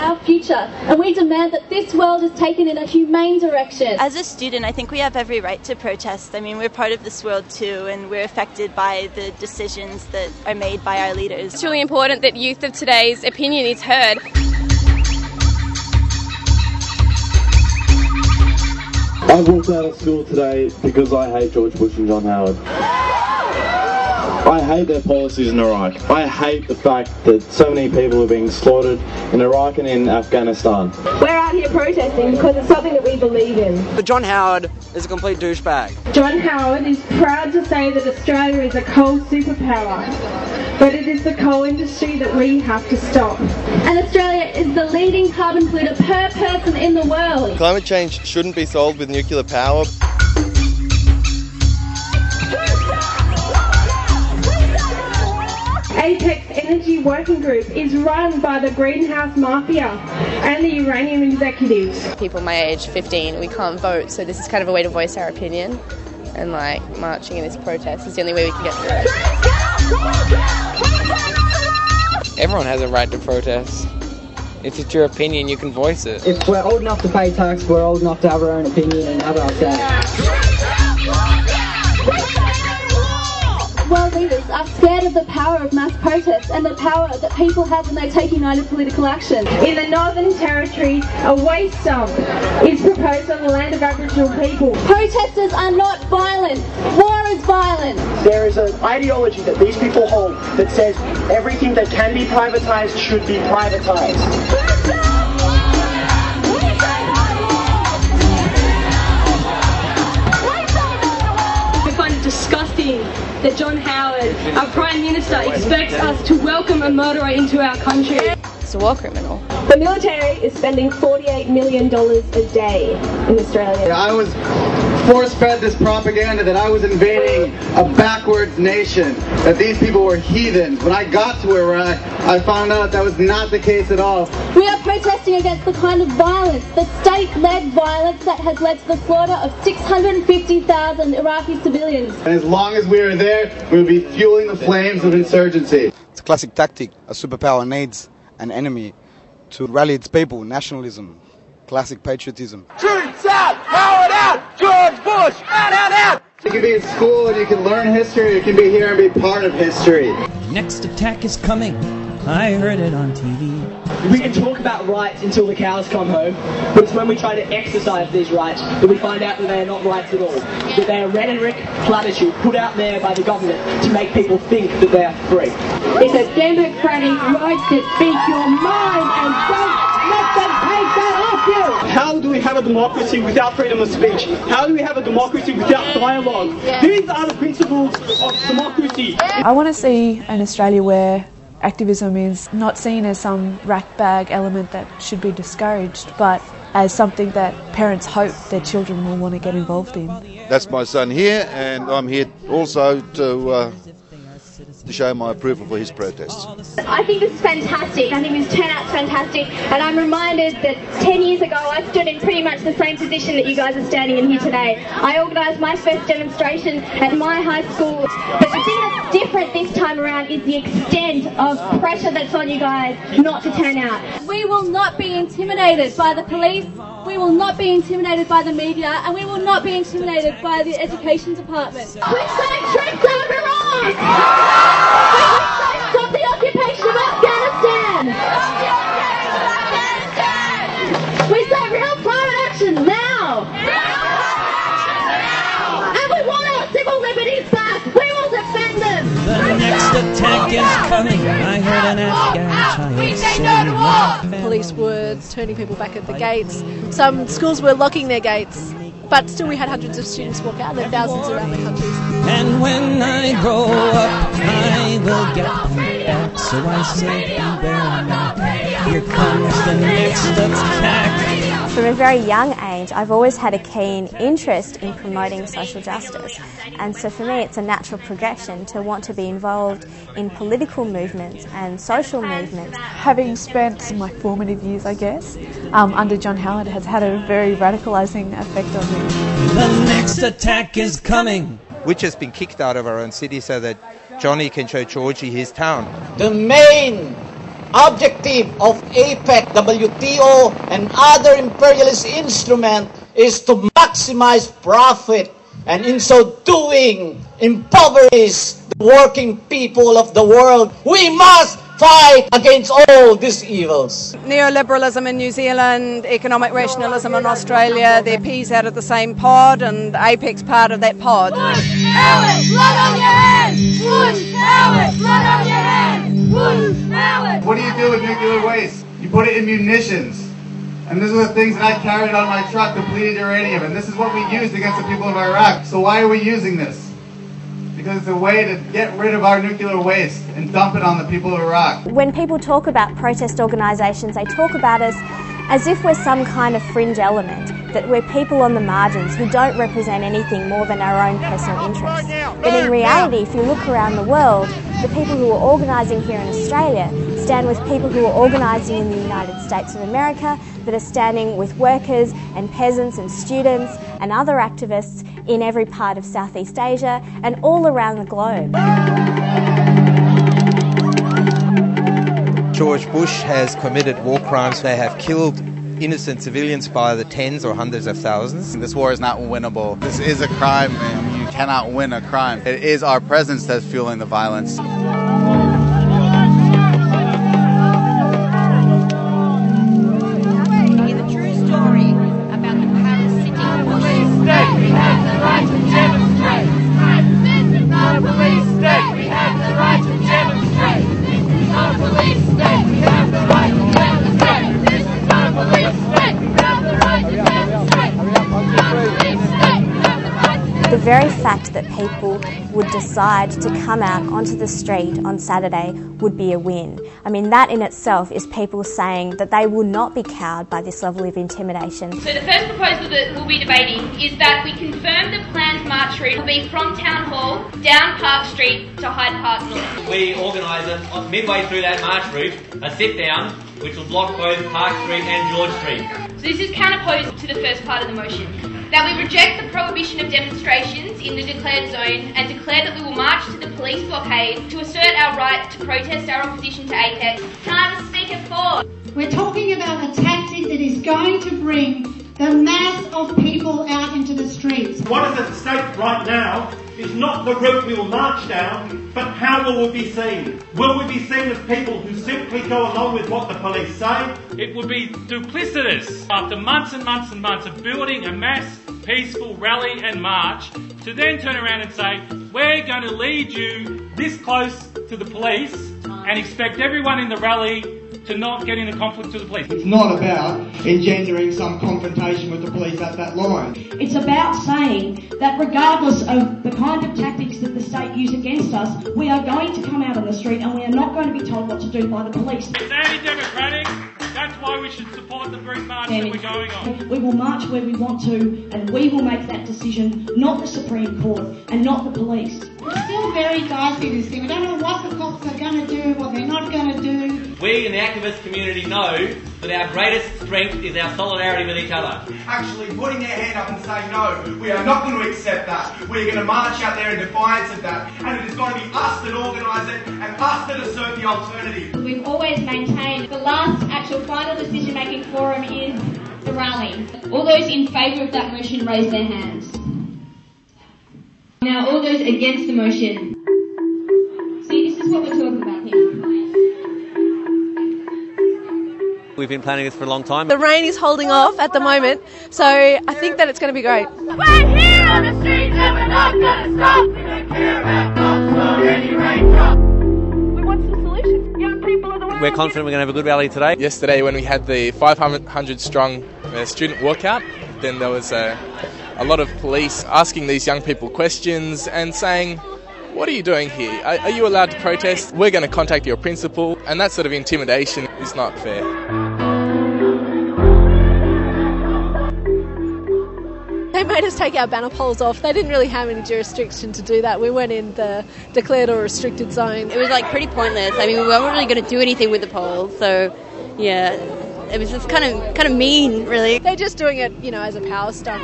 our future, and we demand that this world is taken in a humane direction. As a student, I think we have every right to protest. I mean, we're part of this world too, and we're affected by the decisions that are made by our leaders. It's really important that youth of today's opinion is heard. I walked out of school today because I hate George Bush and John Howard. I hate their policies in Iraq. I hate the fact that so many people are being slaughtered in Iraq and in Afghanistan. We're out here protesting because it's something that we believe in. But John Howard is a complete douchebag. John Howard is proud to say that Australia is a coal superpower, but it is the coal industry that we have to stop. And Australia is the leading carbon polluter per person in the world. Climate change shouldn't be solved with nuclear power. APEC's energy working group is run by the greenhouse mafia and the uranium executives. People my age, 15, we can't vote, so this is kind of a way to voice our opinion. And marching in this protest is the only way we can get through it. Everyone has a right to protest. If it's your opinion, you can voice it. If we're old enough to pay tax, we're old enough to have our own opinion and have our say. World leaders are scared of the power of mass protests and the power that people have when they take united political action. In the Northern Territory, a waste dump is proposed on the land of Aboriginal people. Protesters are not violent. War is violent. There is an ideology that these people hold that says everything that can be privatised should be privatised. Disgusting that John Howard, our Prime Minister, expects us to welcome a murderer into our country. It's a war criminal. The military is spending $48 million a day in Australia. I was force-fed this propaganda that I was invading a backwards nation, that these people were heathens. When I got to Iraq, I found out that was not the case at all. We are protesting against the kind of violence, the state-led violence that has led to the slaughter of 650,000 Iraqi civilians. And as long as we are there, we'll be fueling the flames of insurgency. It's a classic tactic a superpower needs an enemy to rally its people, nationalism, classic patriotism. Troops out! Howard out! George Bush! Out, out, out! You can be in school and you can learn history, you can be here and be part of history. Next attack is coming. I heard it on TV. We can talk about rights until the cows come home, but it's when we try to exercise these rights that we find out that they are not rights at all. That they are rhetoric, platitude put out there by the government to make people think that they are free. It's a democratic right to speak your mind and don't let them take that off you! How do we have a democracy without freedom of speech? How do we have a democracy without dialogue? These are the principles of democracy. I want to see an Australia where activism is not seen as some rack-bag element that should be discouraged, but as something that parents hope their children will want to get involved in. That's my son here, and I'm here also to show my approval for his protests. I think this is fantastic. I think this turnout's fantastic, and I'm reminded that 10 years ago I stood in pretty much the same position that you guys are standing in here today. I organised my first demonstration at my high school, but the thing that's different this time around is the extent of pressure that's on you guys not to turn out. We will not be intimidated by the police, we will not be intimidated by the media, and we will not be intimidated by the education department. We say troops over Iraq! Stop the occupation of Afghanistan! We say real climate action now! And we want our civil liberties back! We will defend them! The next attack is coming. I heard an Afghan child say. Police were turning people back at the gates. Some schools were locking their gates. But still we had hundreds of students walk out and thousands around the country. And when I grow up, I will get them back. So I say, beware me. Here comes the next attack. From a very young age, I've always had a keen interest in promoting social justice. And so for me, it's a natural progression to want to be involved in political movements and social movements. Having spent my formative years, I guess, under John Howard has had a very radicalising effect on me. The next attack is coming. We've just been kicked out of our own city so that Johnny can show Georgie his town. The main objective of APEC, WTO, and other imperialist instruments is to maximize profit, and in so doing, impoverish the working people of the world. We must fight against all these evils. Neoliberalism in New Zealand, economic rationalism in Australia, they're peas out of the same pod, and APEC's part of that pod. Push Howard, blood on your hands! Push Howard, blood on your hands! Push Howard! What do you do with nuclear waste? You put it in munitions. And these are the things that I carried on my truck, depleted uranium, and this is what we used against the people of Iraq. So why are we using this? Because it's a way to get rid of our nuclear waste and dump it on the people of Iraq. When people talk about protest organisations, they talk about us as if we're some kind of fringe element, that we're people on the margins who don't represent anything more than our own personal interests. But in reality, if you look around the world, the people who are organising here in Australia stand with people who are organising in the United States of America, that are standing with workers and peasants and students and other activists in every part of Southeast Asia and all around the globe. George Bush has committed war crimes. They have killed innocent civilians by the tens or hundreds of thousands. This war is not winnable. This is a crime, and you cannot win a crime. It is our presence that's fueling the violence. The very fact that people would decide to come out onto the street on Saturday would be a win. I mean, that in itself is people saying that they will not be cowed by this level of intimidation. So the first proposal that we'll be debating is that we confirm the planned march route will be from Town Hall, down Park Street to Hyde Park North. We organise midway through that march route a sit-down which will block both Park Street and George Street. So this is counterposed to the first part of the motion. That we reject the prohibition of demonstrations in the declared zone and declare that we will march to the police blockade to assert our right to protest our opposition to APEC. Can I have a speaker forward? We're talking about a tactic that is going to bring the mass of people out into the streets. What is at stake right now is not the route we will march down, but how will we be seen? Will we be seen as people who simply go along with what the police say? It would be duplicitous after months and months and months of building a mass peaceful rally and march to then turn around and say, we're going to lead you this close to the police and expect everyone in the rally to not get into conflict with the police. It's not about engendering some confrontation with the police at that line. It's about saying that regardless of the kind of tactics that the state use against us, we are going to come out on the street and we are not going to be told what to do by the police. It's anti-democratic. That's why we should support the group march that we're going on. We will march where we want to, and we will make that decision, not the Supreme Court and not the police. It's still very dicey, this thing. We don't know what the cops are going to do, what they're not going to do. We in the activist community know that our greatest strength is our solidarity with each other. Actually putting their hand up and saying, no, we are not going to accept that. We're going to march out there in defiance of that. And it is going to be us that organise it and us that assert the alternative. We've always maintained the last actual final decision-making forum is the rally. All those in favour of that motion raise their hands. Now all those against the motion. See, this is what we're talking about here. We've been planning this for a long time. The rain is holding off at the moment, so I think that it's going to be great. We're here on the streets and we're not going to stop. We don't care about cops or any raindrop. We want some solutions. Young people of the world. We're confident we're going to have a good rally today. Yesterday when we had the 500 strong student walkout, then there was a lot of police asking these young people questions and saying, what are you doing here? Are you allowed to protest? We're going to contact your principal. And that sort of intimidation is not fair. They made us take our banner poles off. They didn't really have any jurisdiction to do that. We weren't in the declared or restricted zone. It was like pretty pointless. I mean, we weren't really going to do anything with the poles. So, yeah, it was just kind of mean, really. They're just doing it, as a power stunt.